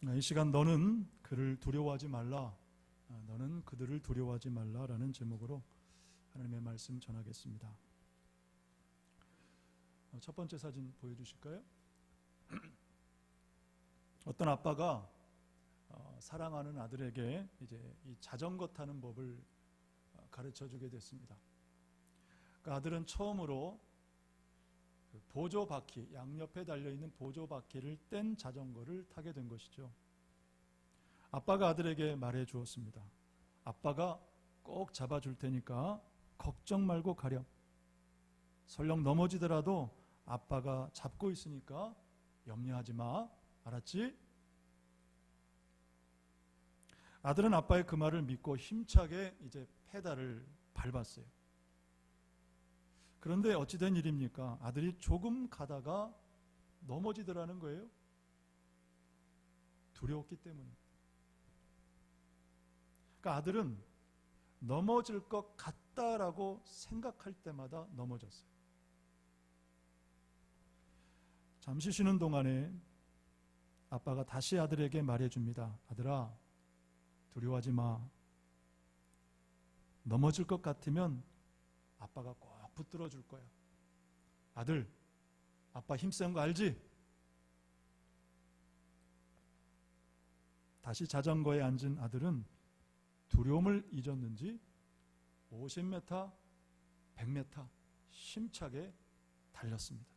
이 시간 너는 그를 두려워하지 말라, 너는 그들을 두려워하지 말라라는 제목으로 하나님의 말씀 전하겠습니다. 첫 번째 사진 보여주실까요? 어떤 아빠가 사랑하는 아들에게 이제 이 자전거 타는 법을 가르쳐 주게 됐습니다. 그 아들은 처음으로 그 보조 바퀴, 양옆에 달려있는 보조 바퀴를 뗀 자전거를 타게 된 것이죠. 아빠가 아들에게 말해 주었습니다. 아빠가 꼭 잡아줄 테니까 걱정 말고 가렴. 설령 넘어지더라도 아빠가 잡고 있으니까 염려하지 마. 알았지? 아들은 아빠의 그 말을 믿고 힘차게 이제 페달을 밟았어요. 그런데 어찌된 일입니까? 아들이 조금 가다가 넘어지더라는 거예요. 두려웠기 때문입니다. 그러니까 아들은 넘어질 것 같다라고 생각할 때마다 넘어졌어요. 잠시 쉬는 동안에 아빠가 다시 아들에게 말해줍니다. 아들아, 두려워하지 마. 넘어질 것 같으면 아빠가 꼭 붙들어 줄 거야. 아들, 아빠 힘센 거 알지? 다시 자전거에 앉은 아들은 두려움을 잊었는지 50m, 100m 힘차게 달렸습니다.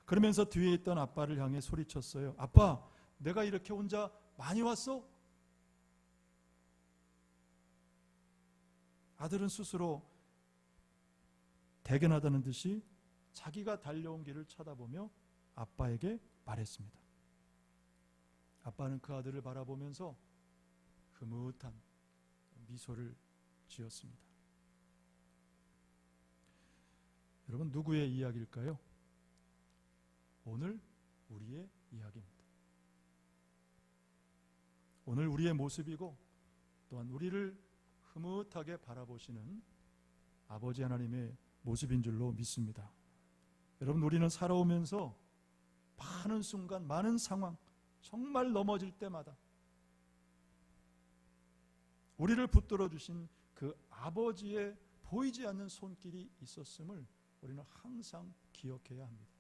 그러면서 뒤에 있던 아빠를 향해 소리쳤어요. 아빠, 내가 이렇게 혼자 많이 왔어? 아들은 스스로 대견하다는 듯이 자기가 달려온 길을 쳐다보며 아빠에게 말했습니다. 아빠는 그 아들을 바라보면서 흐뭇한 미소를 지었습니다. 여러분, 누구의 이야기일까요? 오늘 우리의 이야기입니다. 오늘 우리의 모습이고 또한 우리를 흐뭇하게 바라보시는 아버지 하나님의 모습인 줄로 믿습니다. 여러분, 우리는 살아오면서 많은 순간, 많은 상황, 정말 넘어질 때마다 우리를 붙들어 주신 그 아버지의 보이지 않는 손길이 있었음을 우리는 항상 기억해야 합니다.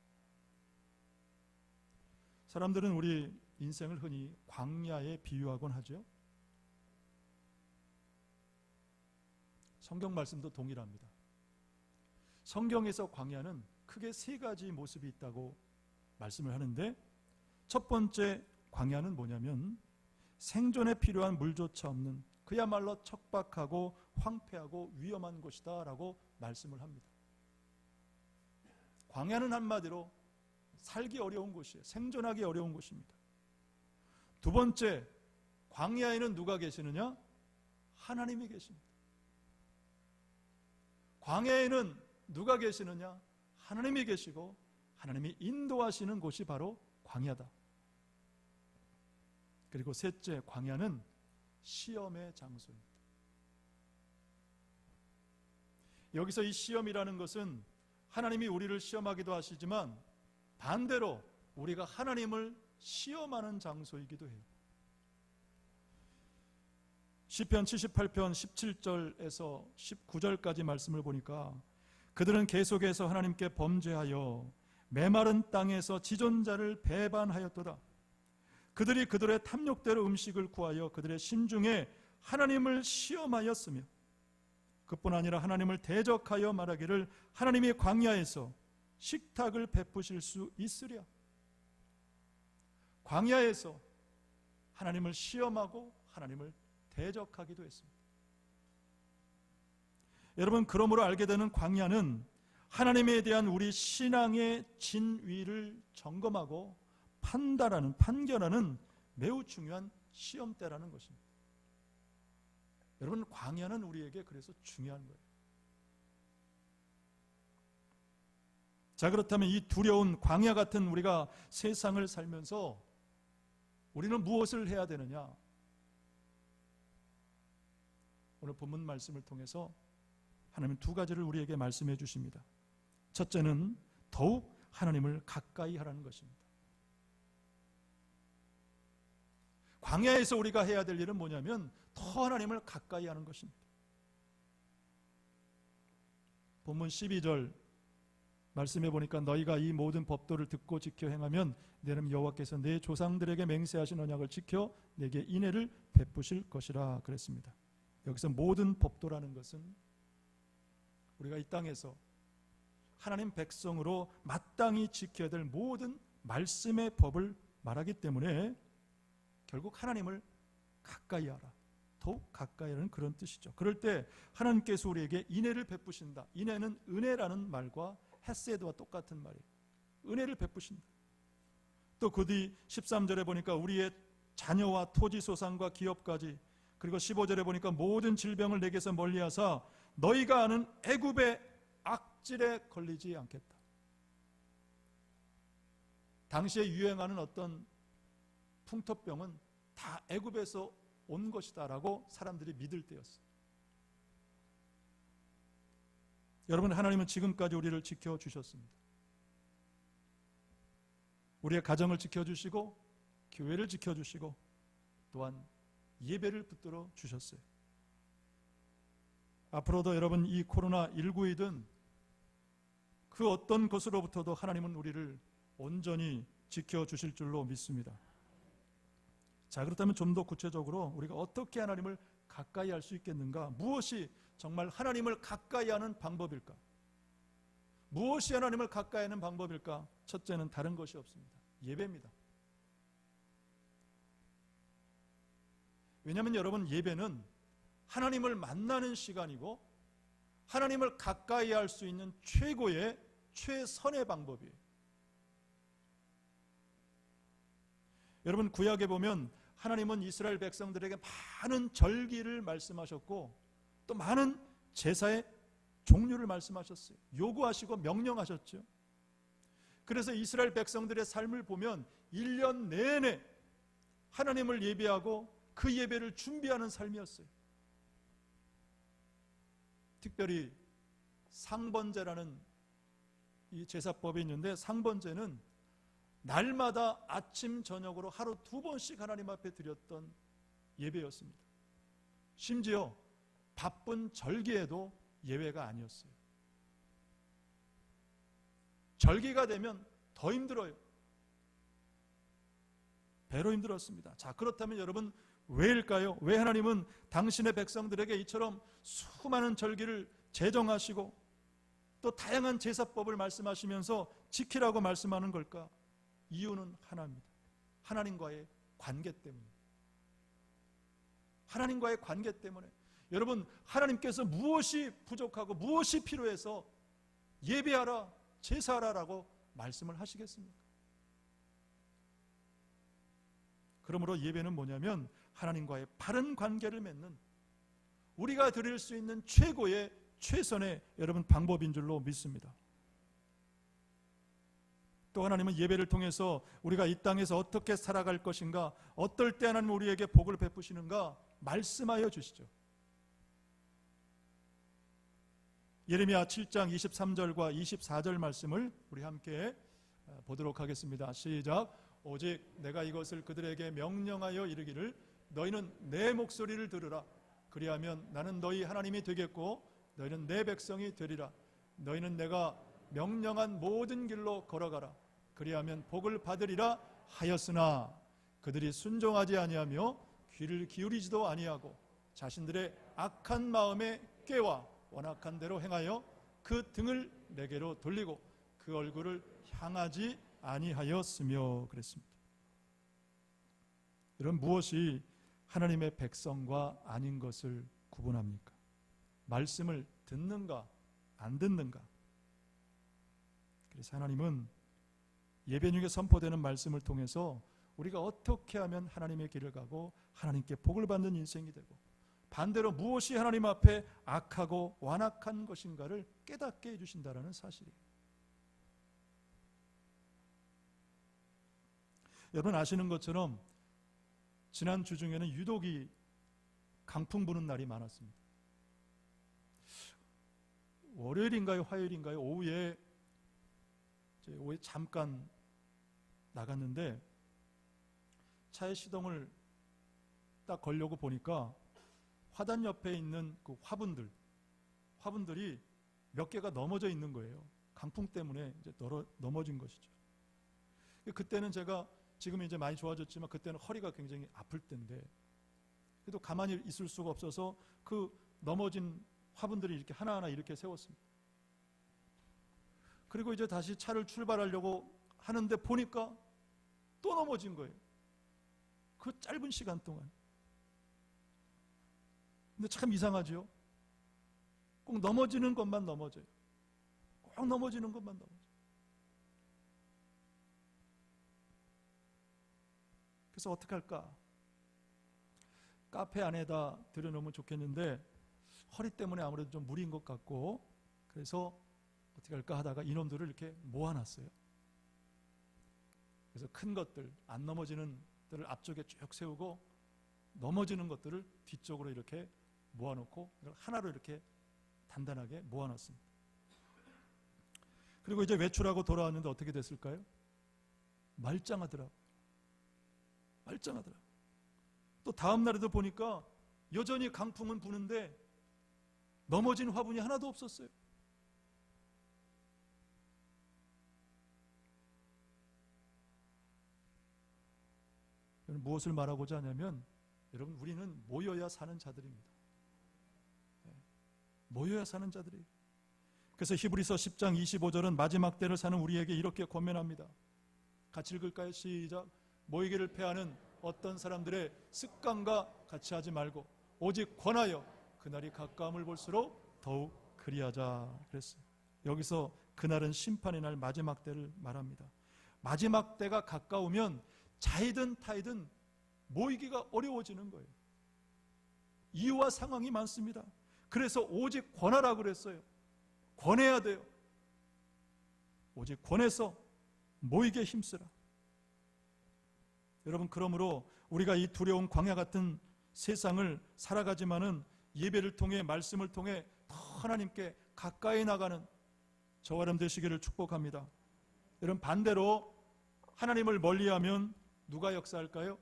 사람들은 우리 인생을 흔히 광야에 비유하곤 하죠. 성경 말씀도 동일합니다. 성경에서 광야는 크게 세 가지 모습이 있다고 말씀을 하는데, 첫 번째 광야는 뭐냐면 생존에 필요한 물조차 없는 그야말로 척박하고 황폐하고 위험한 곳이다 라고 말씀을 합니다. 광야는 한마디로 살기 어려운 곳이에요. 생존하기 어려운 곳입니다. 두 번째, 광야에는 누가 계시느냐? 하나님이 계십니다. 광야에는 누가 계시느냐? 하나님이 계시고 하나님이 인도하시는 곳이 바로 광야다. 그리고 셋째, 광야는 시험의 장소입니다. 여기서 이 시험이라는 것은 하나님이 우리를 시험하기도 하시지만 반대로 우리가 하나님을 시험하는 장소이기도 해요. 시편 78편 17절에서 19절까지 말씀을 보니까 그들은 계속해서 하나님께 범죄하여 메마른 땅에서 지존자를 배반하였도다. 그들이 그들의 탐욕대로 음식을 구하여 그들의 심중에 하나님을 시험하였으며 그뿐 아니라 하나님을 대적하여 말하기를 하나님이 광야에서 식탁을 베푸실 수 있으랴. 광야에서 하나님을 시험하고 하나님을 대적하기도 했습니다. 여러분, 그러므로 알게 되는 광야는 하나님에 대한 우리 신앙의 진위를 점검하고 판결하는 매우 중요한 시험대라는 것입니다. 여러분, 광야는 우리에게 그래서 중요한 거예요. 자, 그렇다면 이 두려운 광야 같은 우리가 세상을 살면서 우리는 무엇을 해야 되느냐? 오늘 본문 말씀을 통해서 하나님은 두 가지를 우리에게 말씀해 주십니다. 첫째는 더욱 하나님을 가까이 하라는 것입니다. 광야에서 우리가 해야 될 일은 뭐냐면 더 하나님을 가까이 하는 것입니다. 본문 12절 말씀해 보니까 너희가 이 모든 법도를 듣고 지켜 행하면 내는 여호와께서 내 조상들에게 맹세하신 언약을 지켜 내게 인애를 베푸실 것이라 그랬습니다. 여기서 모든 법도라는 것은 우리가 이 땅에서 하나님 백성으로 마땅히 지켜야 될 모든 말씀의 법을 말하기 때문에 결국 하나님을 가까이 하라, 더욱 가까이 하는 그런 뜻이죠. 그럴 때 하나님께서 우리에게 인애를 베푸신다. 인애는 은혜라는 말과 헤세드와 똑같은 말이에요. 은혜를 베푸신다. 또 그 뒤 13절에 보니까 우리의 자녀와 토지 소산과 기업까지, 그리고 15절에 보니까 모든 질병을 내게서 멀리하사 너희가 아는 애굽의 악질에 걸리지 않겠다. 당시에 유행하는 어떤 풍토병은 다 애굽에서 온 것이다라고 사람들이 믿을 때였어요. 여러분, 하나님은 지금까지 우리를 지켜주셨습니다. 우리의 가정을 지켜주시고 교회를 지켜주시고 또한 예배를 붙들어 주셨어요. 앞으로도 여러분 이 코로나19이든 그 어떤 것으로부터도 하나님은 우리를 온전히 지켜주실 줄로 믿습니다. 자, 그렇다면 좀 더 구체적으로 우리가 어떻게 하나님을 가까이 할 수 있겠는가? 무엇이 정말 하나님을 가까이 하는 방법일까? 무엇이 하나님을 가까이 하는 방법일까? 첫째는 다른 것이 없습니다. 예배입니다. 왜냐하면 여러분, 예배는 하나님을 만나는 시간이고 하나님을 가까이 할 수 있는 최고의 최선의 방법이에요. 여러분, 구약에 보면 하나님은 이스라엘 백성들에게 많은 절기를 말씀하셨고 또 많은 제사의 종류를 말씀하셨어요. 요구하시고 명령하셨죠. 그래서 이스라엘 백성들의 삶을 보면 1년 내내 하나님을 예배하고 그 예배를 준비하는 삶이었어요. 특별히 상번제라는 이 제사법이 있는데, 상번제는 날마다 아침 저녁으로 하루 2번씩 하나님 앞에 드렸던 예배였습니다. 심지어 바쁜 절기에도 예외가 아니었어요. 절기가 되면 더 힘들어요. 배로 힘들었습니다. 자, 그렇다면 여러분, 왜일까요? 왜 하나님은 당신의 백성들에게 이처럼 수많은 절기를 제정하시고 또 다양한 제사법을 말씀하시면서 지키라고 말씀하는 걸까? 이유는 하나입니다. 하나님과의 관계 때문에. 하나님과의 관계 때문에. 여러분, 하나님께서 무엇이 부족하고 무엇이 필요해서 예배하라, 제사하라라고 말씀을 하시겠습니까? 그러므로 예배는 뭐냐면 하나님과의 바른 관계를 맺는, 우리가 드릴 수 있는 최고의 최선의 여러분 방법인 줄로 믿습니다. 또 하나님은 예배를 통해서 우리가 이 땅에서 어떻게 살아갈 것인가, 어떨 때 하나님 우리에게 복을 베푸시는가 말씀하여 주시죠. 예레미야 7장 23절과 24절 말씀을 우리 함께 보도록 하겠습니다. 시작. 오직 내가 이것을 그들에게 명령하여 이르기를 너희는 내 목소리를 들으라. 그리하면 나는 너희 하나님이 되겠고 너희는 내 백성이 되리라. 너희는 내가 명령한 모든 길로 걸어가라. 그리하면 복을 받으리라 하였으나 그들이 순종하지 아니하며 귀를 기울이지도 아니하고 자신들의 악한 마음에 꾀와 원악한 대로 행하여 그 등을 내게로 돌리고 그 얼굴을 향하지 아니하였으며 그랬습니다. 여러분, 무엇이 하나님의 백성과 아닌 것을 구분합니까? 말씀을 듣는가 안 듣는가. 그래서 하나님은 예배 중에 선포되는 말씀을 통해서 우리가 어떻게 하면 하나님의 길을 가고 하나님께 복을 받는 인생이 되고 반대로 무엇이 하나님 앞에 악하고 완악한 것인가를 깨닫게 해주신다는 사실이에요. 여러분 아시는 것처럼 지난 주 중에는 유독이 강풍 부는 날이 많았습니다. 월요일인가요? 화요일인가요? 오후에 잠깐 나갔는데 차에 시동을 딱 걸려고 보니까 화단 옆에 있는 그 화분들이 몇 개가 넘어져 있는 거예요. 강풍 때문에 이제 넘어진 것이죠. 그때는 제가 지금 이제 많이 좋아졌지만 그때는 허리가 굉장히 아플 때인데 그래도 가만히 있을 수가 없어서 그 넘어진 화분들이 이렇게 하나하나 이렇게 세웠습니다. 그리고 이제 다시 차를 출발하려고 하는데 보니까 또 넘어진 거예요. 그 짧은 시간 동안. 근데 참 이상하죠. 꼭 넘어지는 것만 넘어져요. 꼭 넘어지는 것만 넘어져요. 그래서 어떻게 할까? 카페 안에다 들여놓으면 좋겠는데 허리 때문에 아무래도 좀 무리인 것 같고 그래서 어떻게 할까 하다가 이놈들을 이렇게 모아놨어요. 그래서 큰 것들, 안 넘어지는 것들을 앞쪽에 쭉 세우고 넘어지는 것들을 뒤쪽으로 이렇게 모아놓고 이걸 하나로 이렇게 단단하게 모아놨습니다. 그리고 이제 외출하고 돌아왔는데 어떻게 됐을까요? 말짱하더라고요. 말짱하더라고요. 또 다음 날에도 보니까 여전히 강풍은 부는데 넘어진 화분이 하나도 없었어요. 무엇을 말하고자 하냐면 여러분 우리는 모여야 사는 자들입니다. 모여야 사는 자들이에요. 그래서 히브리서 10장 25절은 마지막 때를 사는 우리에게 이렇게 권면합니다. 같이 읽을까요? 시작. 모이기를 패하는 어떤 사람들의 습관과 같이 하지 말고 오직 권하여 그날이 가까움을 볼수록 더욱 그리하자 그랬어요. 여기서 그날은 심판의 날 마지막 때를 말합니다. 마지막 때가 가까우면 자이든 타이든 모이기가 어려워지는 거예요. 이유와 상황이 많습니다. 그래서 오직 권하라 그랬어요. 권해야 돼요. 오직 권해서 모이게 힘쓰라. 여러분 그러므로 우리가 이 두려운 광야 같은 세상을 살아가지만은 예배를 통해 말씀을 통해 더 하나님께 가까이 나가는 저와 여러분 되시기를 축복합니다. 여러분 반대로 하나님을 멀리하면 누가 역사할까요?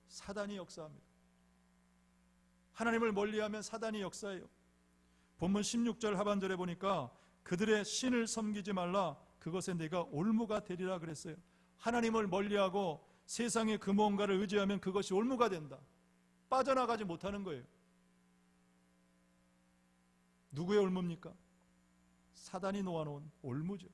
사단이 역사합니다. 하나님을 멀리하면 사단이 역사해요. 본문 16절 하반절에 보니까 그들의 신을 섬기지 말라 그것에 네가 올무가 되리라 그랬어요. 하나님을 멀리하고 세상의 그 무언가를 의지하면 그것이 올무가 된다. 빠져나가지 못하는 거예요. 누구의 올무입니까? 사단이 놓아놓은 올무죠.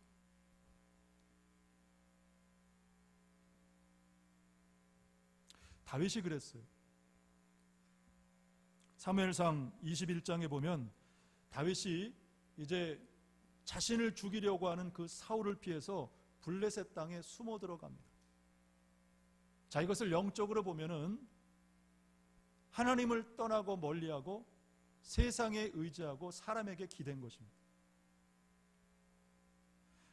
다윗이 그랬어요. 사무엘상 21장에 보면 다윗이 이제 자신을 죽이려고 하는 그 사울을 피해서 블레셋 땅에 숨어 들어갑니다. 자, 이것을 영적으로 보면은 하나님을 떠나고 멀리하고 세상에 의지하고 사람에게 기댄 것입니다.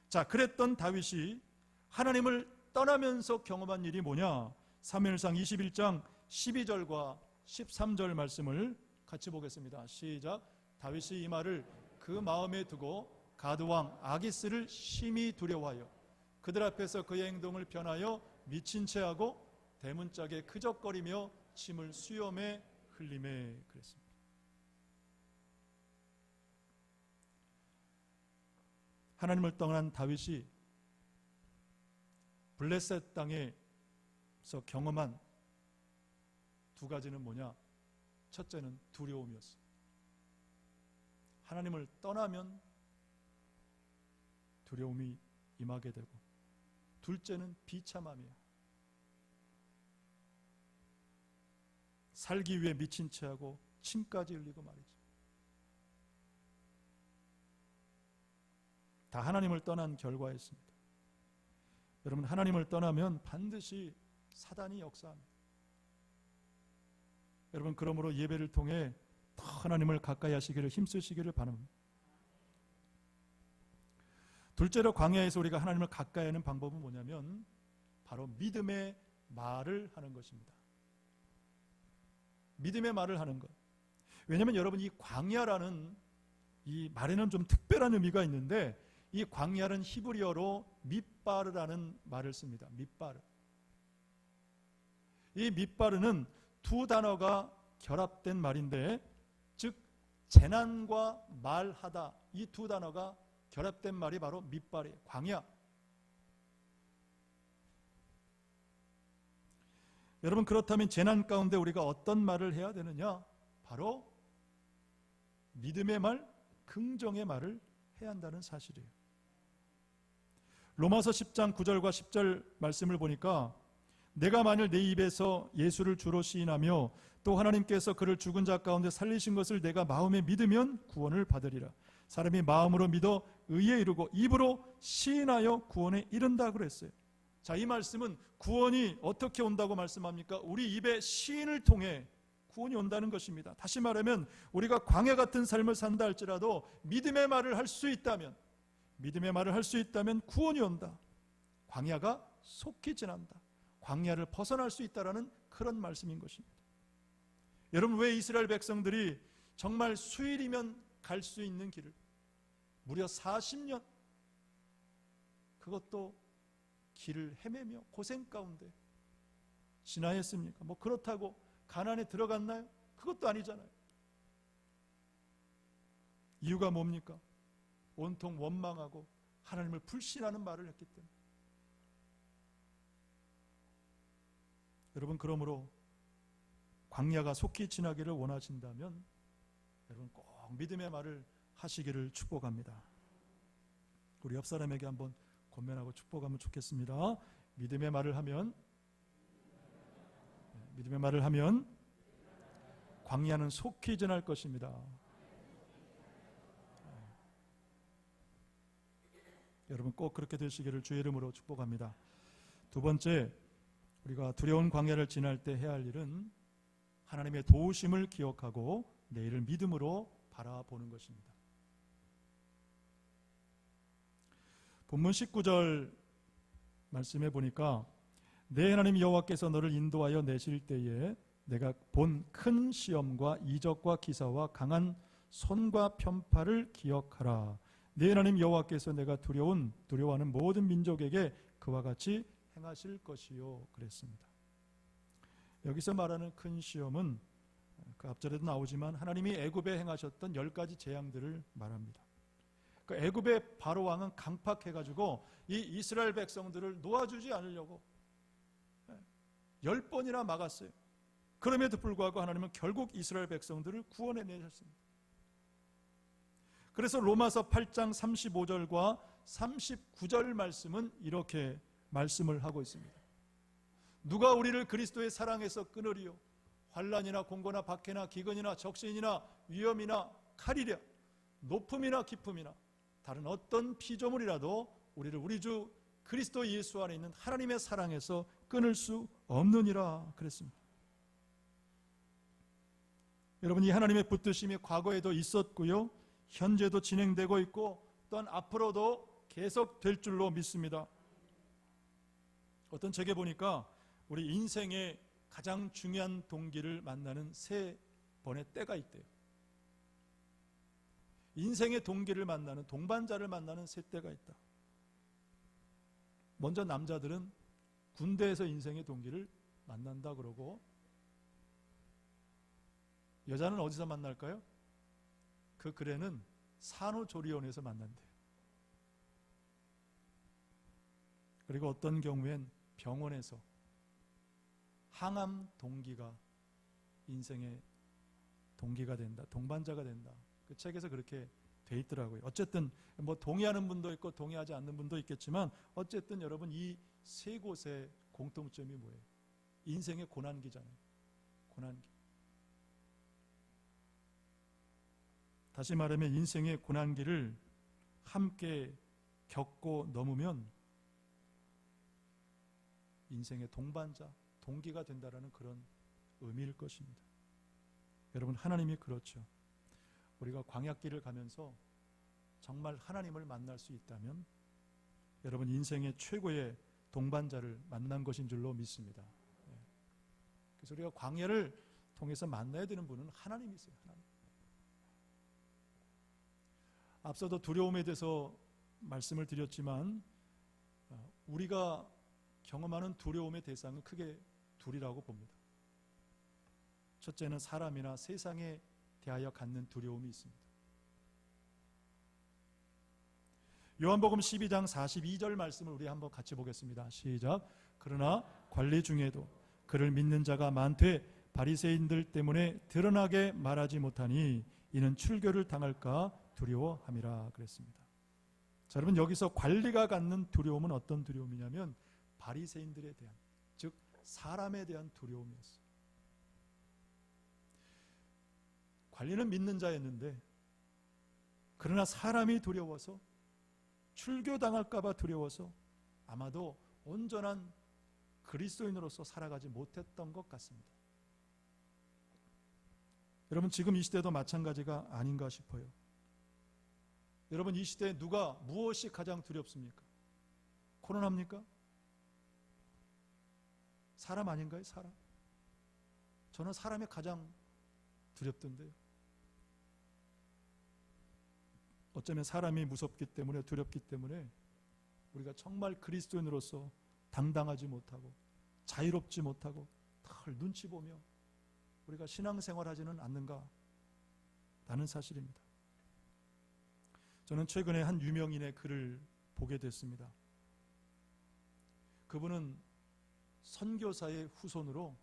자, 그랬던 다윗이 하나님을 떠나면서 경험한 일이 뭐냐? 사무엘상 21장 12절과 13절 말씀을 같이 보겠습니다. 시작. 다윗이 이 말을 그 마음에 두고 가드 왕 아기스를 심히 두려워하여 그들 앞에서 그의 행동을 변하여 미친 채 하고 대문짝에 크적거리며 침을 수염에 흘리매 그랬습니다. 하나님을 떠난 다윗이 블레셋 땅에서 경험한 두 가지는 뭐냐? 첫째는 두려움이었어요. 하나님을 떠나면 두려움이 임하게 되고, 둘째는 비참함이에요. 살기 위해 미친 채하고 침까지 흘리고 말이죠. 다 하나님을 떠난 결과였습니다. 여러분, 하나님을 떠나면 반드시 사단이 역사합니다. 여러분, 그러므로 예배를 통해 더 하나님을 가까이 하시기를 힘쓰시기를 바랍니다. 둘째로 광야에서 우리가 하나님을 가까이 하는 방법은 뭐냐면 바로 믿음의 말을 하는 것입니다. 믿음의 말을 하는 것. 왜냐하면 여러분, 이 광야라는 이 말에는 좀 특별한 의미가 있는데, 이 광야는 히브리어로 밑바르라는 말을 씁니다. 밑바르. 이 밑바르는 두 단어가 결합된 말인데, 즉 재난과 말하다, 이 두 단어가 결합된 말이 바로 midbar이에요. 광야. 여러분, 그렇다면 재난 가운데 우리가 어떤 말을 해야 되느냐? 바로 믿음의 말, 긍정의 말을 해야 한다는 사실이에요. 로마서 10장 9절과 10절 말씀을 보니까, 내가 만일 내 입에서 예수를 주로 시인하며 또 하나님께서 그를 죽은 자 가운데 살리신 것을 내가 마음에 믿으면 구원을 받으리라. 사람이 마음으로 믿어 의에 이르고 입으로 시인하여 구원에 이른다 그랬어요. 자, 이 말씀은 구원이 어떻게 온다고 말씀합니까? 우리 입의 시인을 통해 구원이 온다는 것입니다. 다시 말하면 우리가 광야 같은 삶을 산다 할지라도 믿음의 말을 할 수 있다면, 믿음의 말을 할 수 있다면 구원이 온다. 광야가 속히 지난다. 광야를 벗어날 수 있다라는 그런 말씀인 것입니다. 여러분, 왜 이스라엘 백성들이 정말 수일이면 갈 수 있는 길을 무려 40년, 그것도 길을 헤매며 고생 가운데 지나했습니까? 뭐 그렇다고 가나안에 들어갔나요? 그것도 아니잖아요. 이유가 뭡니까? 온통 원망하고 하나님을 불신하는 말을 했기 때문에. 여러분, 그러므로 광야가 속히 지나기를 원하신다면 여러분 꼭 믿음의 말을 하시기를 축복합니다. 우리 옆 사람에게 한번 권면하고 축복하면 좋겠습니다. 믿음의 말을 하면 광야는 속히 지날 것입니다. 여러분 꼭 그렇게 되시기를 주의 이름으로 축복합니다. 두 번째, 우리가 두려운 광야를 지날 때 해야 할 일은 하나님의 도우심을 기억하고 내일을 믿음으로 바라보는 것입니다. 본문 19절 말씀해 보니까, 내 하나님 여호와께서 너를 인도하여 내실 때에 내가 본 큰 시험과 이적과 기사와 강한 손과 편팔을 기억하라. 내 하나님 여호와께서 내가 두려워하는 모든 민족에게 그와 같이 행하실 것이요 그랬습니다. 여기서 말하는 큰 시험은 그 앞절에도 나오지만 하나님이 애굽에 행하셨던 10가지 재앙들을 말합니다. 그 애굽의 바로 왕은 강팍해가지고 이 이스라엘 백성들을 놓아주지 않으려고 10번이나 막았어요. 그럼에도 불구하고 하나님은 결국 이스라엘 백성들을 구원해 내셨습니다. 그래서 로마서 8장 35절과 39절 말씀은 이렇게 말씀을 하고 있습니다. 누가 우리를 그리스도의 사랑에서 끊으리요? 환난이나 공고나 박해나 기근이나 적신이나 위험이나 칼이랴, 높음이나 깊음이나 다른 어떤 피조물이라도 우리를 우리 주 그리스도 예수 안에 있는 하나님의 사랑에서 끊을 수 없느니라 그랬습니다. 여러분, 이 하나님의 붙드심이 과거에도 있었고요, 현재도 진행되고 있고 또한 앞으로도 계속될 줄로 믿습니다. 어떤 책에 보니까 우리 인생의 가장 중요한 동기를 만나는 3번의 때가 있대요. 인생의 동기를 만나는, 동반자를 만나는 3때가 있다. 먼저 남자들은 군대에서 인생의 동기를 만난다 그러고, 여자는 어디서 만날까요? 그 글에는 산후조리원에서 만난대요. 그리고 어떤 경우엔 병원에서 항암 동기가 인생의 동기가 된다, 동반자가 된다. 그 책에서 그렇게 돼 있더라고요. 어쨌든 뭐 동의하는 분도 있고 동의하지 않는 분도 있겠지만 어쨌든 여러분 이 3곳의 공통점이 뭐예요? 인생의 고난기잖아요. 고난기. 다시 말하면 인생의 고난기를 함께 겪고 넘으면 인생의 동반자, 동기가 된다라는 그런 의미일 것입니다. 여러분, 하나님이 그렇죠. 우리가 광야길을 가면서 정말 하나님을 만날 수 있다면 여러분 인생의 최고의 동반자를 만난 것인 줄로 믿습니다. 그래서 우리가 광야를 통해서 만나야 되는 분은 하나님이세요. 하나님. 앞서도 두려움에 대해서 말씀을 드렸지만 우리가 경험하는 두려움의 대상은 크게 둘이라고 봅니다. 첫째는 사람이나 세상에 대하여 갖는 두려움이 있습니다. 요한복음 12장 42절 말씀을 우리 한번 같이 보겠습니다. 시작. 그러나 관리 중에도 그를 믿는 자가 많되 바리새인들 때문에 드러나게 말하지 못하니 이는 출교를 당할까 두려워함이라 그랬습니다. 자, 여러분, 여기서 관리가 갖는 두려움은 어떤 두려움이냐면 바리새인들에 대한, 즉 사람에 대한 두려움이었어요. 관리는 믿는 자였는데 그러나 사람이 두려워서, 출교당할까 봐 두려워서 아마도 온전한 그리스도인으로서 살아가지 못했던 것 같습니다. 여러분, 지금 이 시대도 마찬가지가 아닌가 싶어요. 여러분, 이 시대에 누가 무엇이 가장 두렵습니까? 코로나입니까? 사람 아닌가요? 사람? 저는 사람이 가장 두렵던데요. 어쩌면 사람이 무섭기 때문에, 두렵기 때문에 우리가 정말 그리스도인으로서 당당하지 못하고 자유롭지 못하고 늘 눈치 보며 우리가 신앙생활하지는 않는가 라는 사실입니다. 저는 최근에 한 유명인의 글을 보게 됐습니다. 그분은 선교사의 후손으로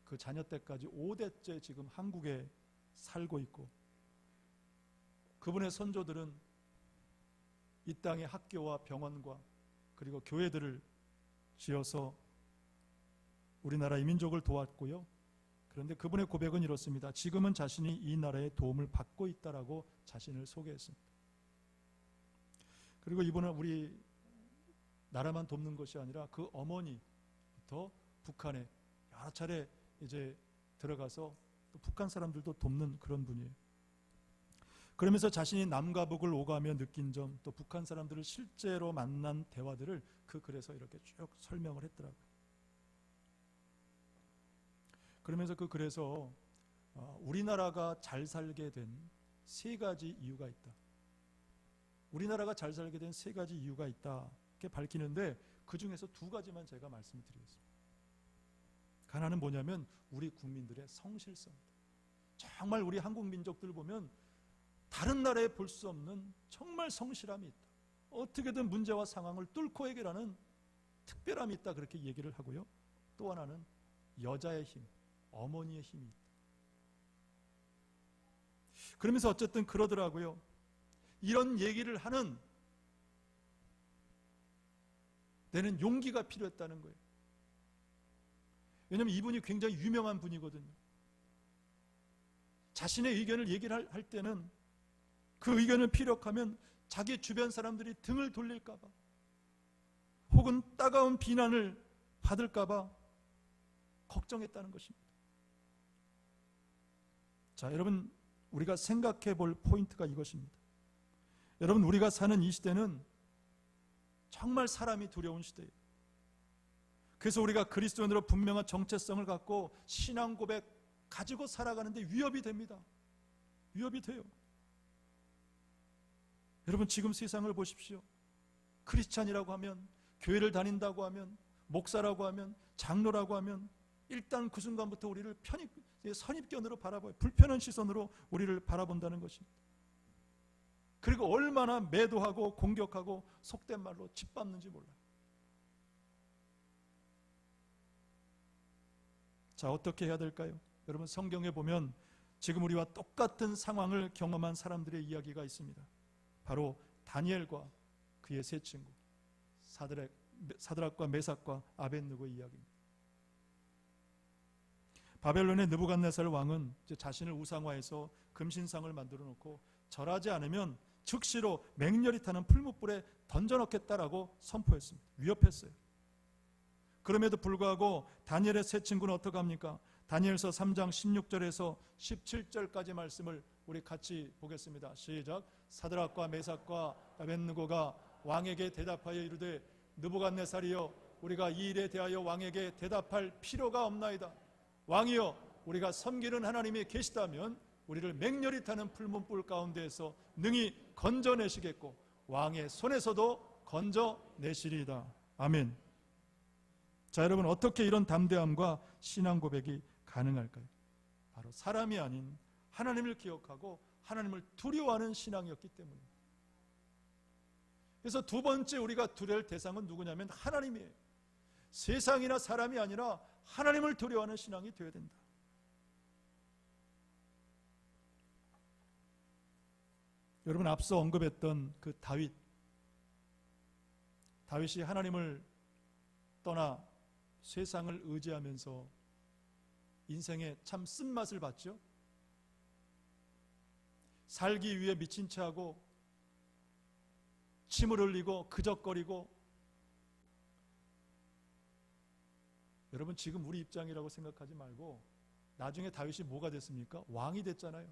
그 자녀 때까지 5대째 지금 한국에 살고 있고, 그분의 선조들은 이 땅의 학교와 병원과 그리고 교회들을 지어서 우리나라 이민족을 도왔고요. 그런데 그분의 고백은 이렇습니다. 지금은 자신이 이 나라의 도움을 받고 있다라고 자신을 소개했습니다. 그리고 이분은 우리 나라만 돕는 것이 아니라 그 어머니부터 북한에 여러 차례 이제 들어가서 또 북한 사람들도 돕는 그런 분이에요. 그러면서 자신이 남과 북을 오가며 느낀 점, 또 북한 사람들을 실제로 만난 대화들을 그 글에서 이렇게 쭉 설명을 했더라고요. 그러면서 그 글에서 우리나라가 잘 살게 된 세 가지 이유가 있다. 우리나라가 잘 살게 된 세 가지 이유가 있다. 이렇게 밝히는데 그 중에서 두 가지만 제가 말씀을 드리겠습니다. 하나는 뭐냐면 우리 국민들의 성실성입니다. 정말 우리 한국 민족들 보면 다른 나라에 볼 수 없는 정말 성실함이 있다. 어떻게든 문제와 상황을 뚫고 해결하는 특별함이 있다. 그렇게 얘기를 하고요. 또 하나는 여자의 힘, 어머니의 힘이 있다. 그러면서 어쨌든 그러더라고요. 이런 얘기를 하는 데는 용기가 필요했다는 거예요. 왜냐하면 이분이 굉장히 유명한 분이거든요. 자신의 의견을 얘기를 할 때는 그 의견을 피력하면 자기 주변 사람들이 등을 돌릴까 봐, 혹은 따가운 비난을 받을까 봐 걱정했다는 것입니다. 자, 여러분, 우리가 생각해 볼 포인트가 이것입니다. 여러분, 우리가 사는 이 시대는 정말 사람이 두려운 시대예요. 그래서 우리가 그리스도인으로 분명한 정체성을 갖고 신앙 고백 가지고 살아가는데 위협이 됩니다. 위협이 돼요. 여러분, 지금 세상을 보십시오. 크리스찬이라고 하면, 교회를 다닌다고 하면, 목사라고 하면, 장로라고 하면 일단 그 순간부터 우리를 선입견으로 바라봐요. 불편한 시선으로 우리를 바라본다는 것입니다. 그리고 얼마나 매도하고 공격하고 속된 말로 짓밟는지 몰라요. 자, 어떻게 해야 될까요? 여러분, 성경에 보면 지금 우리와 똑같은 상황을 경험한 사람들의 이야기가 있습니다. 바로 다니엘과 그의 세 친구 사드락과 메삭과 아벳느고의 이야기입니다. 바벨론의 느부갓네살 왕은 이제 자신을 우상화해서 금신상을 만들어 놓고 절하지 않으면 즉시로 맹렬히 타는 풀무불에 던져넣겠다라고 선포했습니다. 위협했어요. 그럼에도 불구하고 다니엘의 세 친구는 어떻게 합니까? 다니엘서 3장 16절에서 17절까지 말씀을 우리 같이 보겠습니다. 시작. 사드락과 메삭과 아벳느고가 왕에게 대답하여 이르되 느부갓네살이여, 우리가 이 일에 대하여 왕에게 대답할 필요가 없나이다. 왕이여, 우리가 섬기는 하나님이 계시다면 우리를 맹렬히 타는 풀문불 가운데에서 능히 건져내시겠고 왕의 손에서도 건져내시리이다. 아멘. 자, 여러분, 어떻게 이런 담대함과 신앙 고백이 가능할까요? 바로 사람이 아닌 하나님을 기억하고 하나님을 두려워하는 신앙이었기 때문입니다. 그래서 두 번째 우리가 두려울 대상은 누구냐면 하나님이에요. 세상이나 사람이 아니라 하나님을 두려워하는 신앙이 되어야 된다. 여러분, 앞서 언급했던 그 다윗이 하나님을 떠나 세상을 의지하면서 인생에 참 쓴맛을 봤죠. 살기 위해 미친 체하고 침을 흘리고 그적거리고. 여러분, 지금 우리 입장이라고 생각하지 말고 나중에 다윗이 뭐가 됐습니까? 왕이 됐잖아요.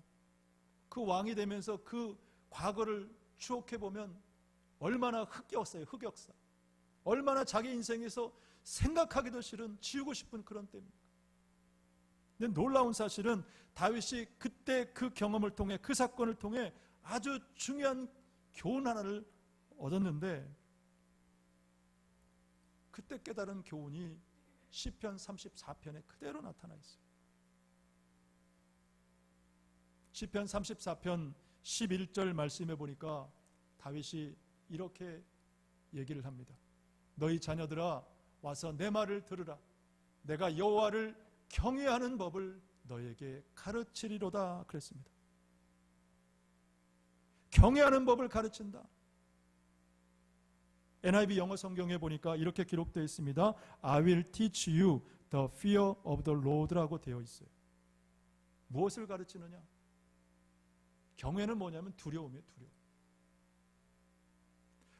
그 왕이 되면서 그 과거를 추억해보면 얼마나 흑역사예요. 흑역사. 얼마나 자기 인생에서 생각하기도 싫은, 지우고 싶은 그런 때입니다. 근데 놀라운 사실은 다윗이 그때 그 경험을 통해, 그 사건을 통해 아주 중요한 교훈 하나를 얻었는데, 그때 깨달은 교훈이 시편 34편에 그대로 나타나 있어요. 시편 34편 11절 말씀해 보니까 다윗이 이렇게 얘기를 합니다. 너희 자녀들아, 와서 내 말을 들으라. 내가 여호와를 경외하는 법을 너에게 가르치리로다 그랬습니다. 경외하는 법을 가르친다. NIV 영어 성경에 보니까 이렇게 기록되어 있습니다. I will teach you the fear of the Lord라고 되어 있어요. 무엇을 가르치느냐? 경외는 뭐냐면 두려움이에요. 두려움.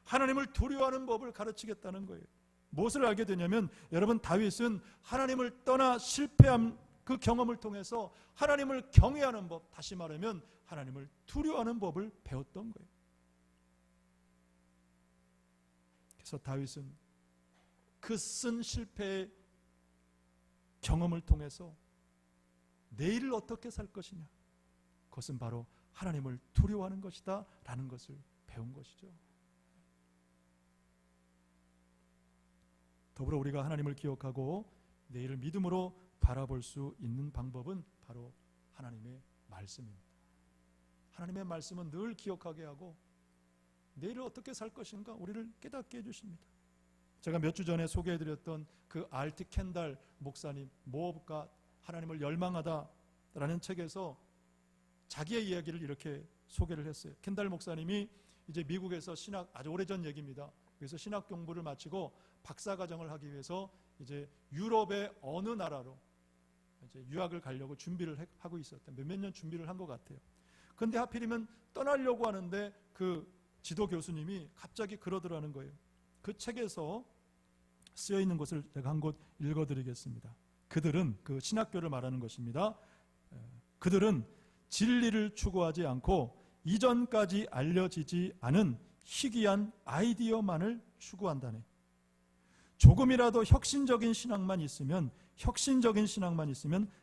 하나님을 두려워하는 법을 가르치겠다는 거예요. 무엇을 알게 되냐면, 여러분, 다윗은 하나님을 떠나 실패한 그 경험을 통해서 하나님을 경외하는 법, 다시 말하면 하나님을 두려워하는 법을 배웠던 거예요. 그래서 다윗은 그 쓴 실패의 경험을 통해서 내일을 어떻게 살 것이냐, 그것은 바로 하나님을 두려워하는 것이다 라는 것을 배운 것이죠. 더불어 우리가 하나님을 기억하고 내일을 믿음으로 바라볼 수 있는 방법은 바로 하나님의 말씀입니다. 하나님의 말씀은 늘 기억하게 하고 내일을 어떻게 살 것인가 우리를 깨닫게 해주십니다. 제가 몇 주 전에 소개해드렸던 그 알트 켄달 목사님, 모험가 하나님을 열망하다라는 책에서 자기의 이야기를 이렇게 소개를 했어요. 켄달 목사님이 이제 미국에서 신학, 아주 오래전 얘기입니다. 그래서 신학 공부를 마치고 박사과정을 하기 위해서 이제 유럽의 어느 나라로 이제 유학을 가려고 준비를 하고 있었대. 몇몇 년 준비를 한 것 같아요. 그런데 하필이면 떠나려고 하는데 그 지도 교수님이 갑자기 그러더라는 거예요. 그 책에서 쓰여 있는 것을 제가 한 곳 읽어드리겠습니다. 그들은, 그 신학교를 말하는 것입니다. 그들은 진리를 추구하지 않고 이전까지 알려지지 않은 희귀한 아이디어만을 추구한다네. 조금이라도 혁신적인 신앙만 있으면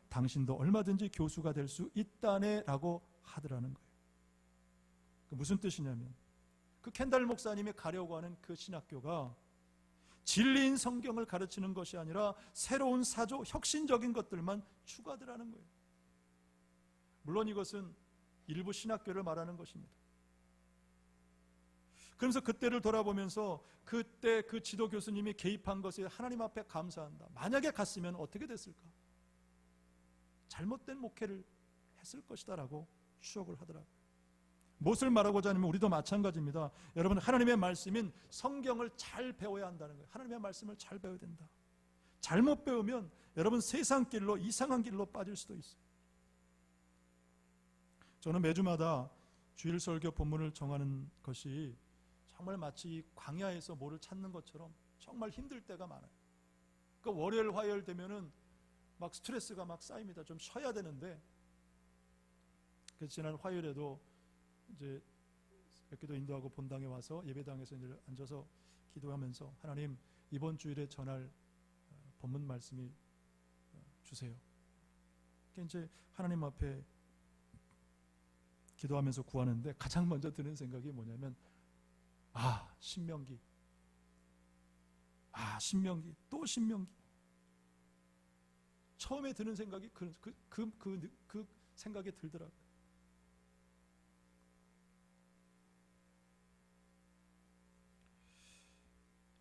당신도 얼마든지 교수가 될 수 있다네 라고 하더라는 거예요. 무슨 뜻이냐면, 그 켄달 목사님이 가려고 하는 그 신학교가 진리인 성경을 가르치는 것이 아니라 새로운 사조, 혁신적인 것들만 추구하더라는 거예요. 물론 이것은 일부 신학교를 말하는 것입니다. 그러면서 그때를 돌아보면서 그때 그 지도 교수님이 개입한 것에 하나님 앞에 감사한다. 만약에 갔으면 어떻게 됐을까? 잘못된 목회를 했을 것이다 라고 추억을 하더라고요. 무엇을 말하고자 하냐면 우리도 마찬가지입니다. 여러분, 하나님의 말씀인 성경을 잘 배워야 한다는 거예요. 하나님의 말씀을 잘 배워야 된다. 잘못 배우면 여러분 세상 길로, 이상한 길로 빠질 수도 있어요. 저는 매주마다 주일 설교 본문을 정하는 것이 정말 마치 광야에서 뭐를 찾는 것처럼 정말 힘들 때가 많아요. 그러니까 월요일, 화요일 되면은 막 스트레스가 막 쌓입니다. 좀 쉬어야 되는데, 그래서 지난 화요일에도 이제 새벽기도 인도하고 본당에 와서 예배당에서 이제 앉아서 기도하면서 하나님, 이번 주일에 전할 본문 말씀이 주세요. 그러니까 이제 하나님 앞에 기도하면서 구하는데 가장 먼저 드는 생각이 뭐냐면, 신명기, 또 신명기. 처음에 드는 생각이 그 생각이 들더라고요.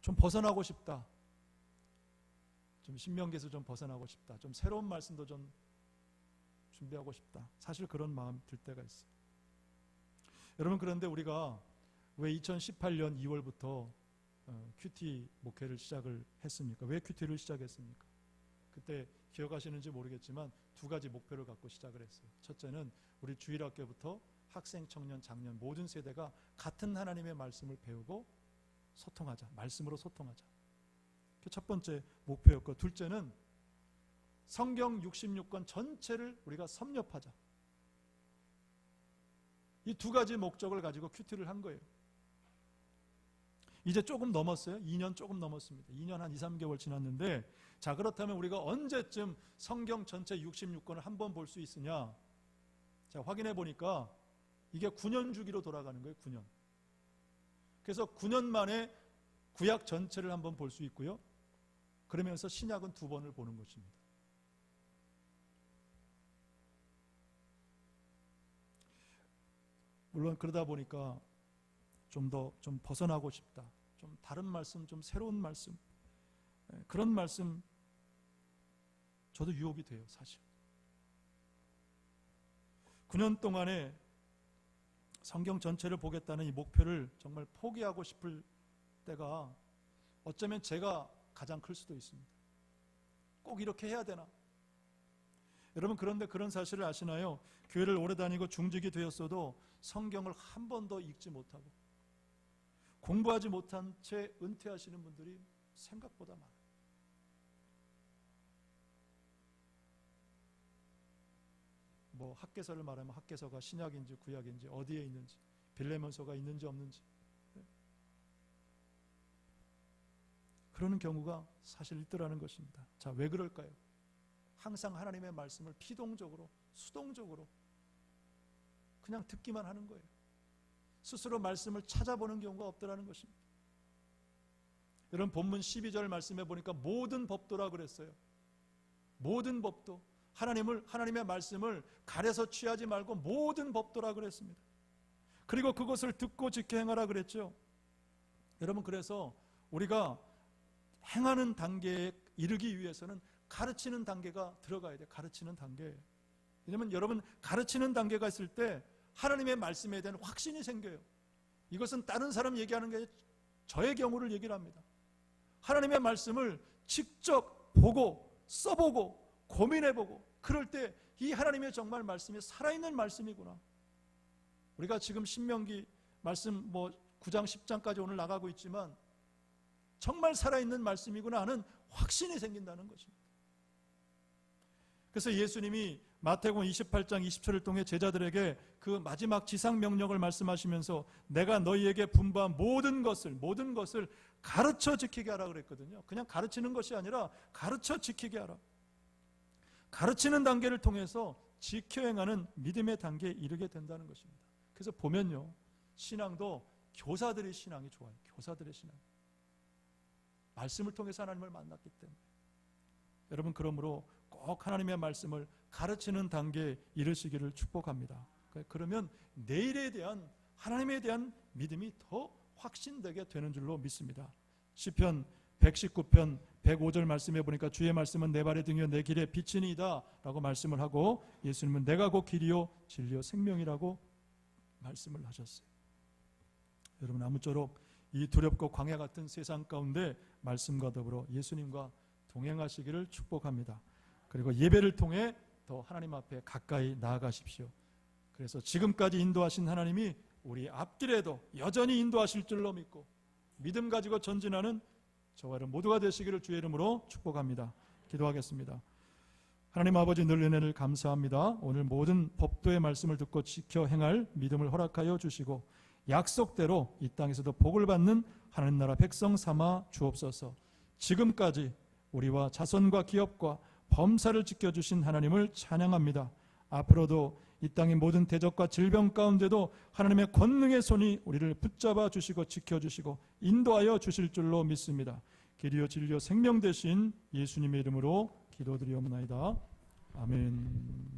좀 벗어나고 싶다. 좀 신명기에서 좀 벗어나고 싶다. 좀 새로운 말씀도 좀 준비하고 싶다. 사실 그런 마음이 들 때가 있어요. 여러분, 그런데 우리가 왜 2018년 2월부터 큐티 목회를 시작을 했습니까? 왜 큐티를 시작했습니까? 그때 기억하시는지 모르겠지만 두 가지 목표를 갖고 시작을 했어요. 첫째는 우리 주일학교부터 학생, 청년, 장년 모든 세대가 같은 하나님의 말씀을 배우고 소통하자. 말씀으로 소통하자. 그게 첫 번째 목표였고, 둘째는 성경 66권 전체를 우리가 섭렵하자. 이 두 가지 목적을 가지고 큐티를 한 거예요. 이제 조금 넘었어요. 2년 조금 넘었습니다. 2년 한 2, 3개월 지났는데, 자, 그렇다면 우리가 언제쯤 성경 전체 66권을 한 번 볼 수 있으냐? 자, 확인해 보니까 이게 9년 주기로 돌아가는 거예요. 9년. 그래서 9년 만에 구약 전체를 한번 볼 수 있고요. 그러면서 신약은 2번을 보는 것입니다. 물론 그러다 보니까 좀 벗어나고 싶다. 좀 다른 말씀, 좀 새로운 말씀, 그런 말씀 저도 유혹이 돼요, 사실. 9년 동안에 성경 전체를 보겠다는 이 목표를 정말 포기하고 싶을 때가 어쩌면 제가 가장 클 수도 있습니다. 꼭 이렇게 해야 되나? 여러분, 그런데 그런 사실을 아시나요? 교회를 오래 다니고 중직이 되었어도 성경을 한 번도 읽지 못하고 공부하지 못한 채 은퇴하시는 분들이 생각보다 많아요. 뭐 학개서를 말하면 학개서가 신약인지 구약인지 어디에 있는지, 빌레몬서가 있는지 없는지, 그러는 경우가 사실 있더라는 것입니다. 자, 왜 그럴까요? 항상 하나님의 말씀을 피동적으로, 수동적으로 그냥 듣기만 하는 거예요. 스스로 말씀을 찾아보는 경우가 없더라는 것입니다. 여러분, 본문 12절 말씀에 보니까 모든 법도라 그랬어요. 모든 법도, 하나님의 말씀을 가려서 취하지 말고 모든 법도라 그랬습니다. 그리고 그것을 듣고 지켜 행하라 그랬죠. 여러분, 그래서 우리가 행하는 단계에 이르기 위해서는 가르치는 단계가 들어가야 돼요. 가르치는 단계. 왜냐하면 여러분, 가르치는 단계가 있을 때 하나님의 말씀에 대한 확신이 생겨요. 이것은 다른 사람 얘기하는 게 저의 경우를 얘기를 합니다. 하나님의 말씀을 직접 보고 써보고 고민해보고, 그럴 때 이 하나님의 정말 말씀이 살아있는 말씀이구나. 우리가 지금 신명기 말씀 9장 10장까지 오늘 나가고 있지만 정말 살아있는 말씀이구나 하는 확신이 생긴다는 것입니다. 그래서 예수님이 마태복음 28장 20절을 통해 제자들에게 그 마지막 지상 명령을 말씀하시면서 내가 너희에게 분부한 모든 것을 가르쳐 지키게 하라 그랬거든요. 그냥 가르치는 것이 아니라 가르쳐 지키게 하라. 가르치는 단계를 통해서 지켜 행하는 믿음의 단계에 이르게 된다는 것입니다. 그래서 보면요, 신앙도 교사들의 신앙이 좋아요. 교사들의 신앙. 말씀을 통해서 하나님을 만났기 때문에. 여러분, 그러므로 꼭 하나님의 말씀을 가르치는 단계에 이르시기를 축복합니다. 그러면 내일에 대한, 하나님에 대한 믿음이 더 확신되게 되는 줄로 믿습니다. 시편 119편 105절 말씀해 보니까 주의 말씀은 내 발의 등이요 내 길의 빛이니이다 라고 말씀을 하고, 예수님은 내가 곧 길이요 진리요 생명이라고 말씀을 하셨어요. 여러분, 아무쪼록 이 두렵고 광야 같은 세상 가운데 말씀과 더불어 예수님과 동행하시기를 축복합니다. 그리고 예배를 통해 더 하나님 앞에 가까이 나아가십시오. 그래서 지금까지 인도하신 하나님이 우리 앞길에도 여전히 인도하실 줄로 믿고 믿음 가지고 전진하는 저와 여러분 모두가 되시기를 주의 이름으로 축복합니다. 기도하겠습니다. 하나님 아버지, 늘 은혜를 감사합니다. 오늘 모든 법도의 말씀을 듣고 지켜 행할 믿음을 허락하여 주시고 약속대로 이 땅에서도 복을 받는 하나님 나라 백성 삼아 주옵소서. 지금까지 우리와 자손과 기업과 범사를 지켜주신 하나님을 찬양합니다. 앞으로도 이 땅의 모든 대적과 질병 가운데도 하나님의 권능의 손이 우리를 붙잡아 주시고 지켜주시고 인도하여 주실 줄로 믿습니다. 길이요 진리요 생명 되신 예수님의 이름으로 기도드리옵나이다. 아멘.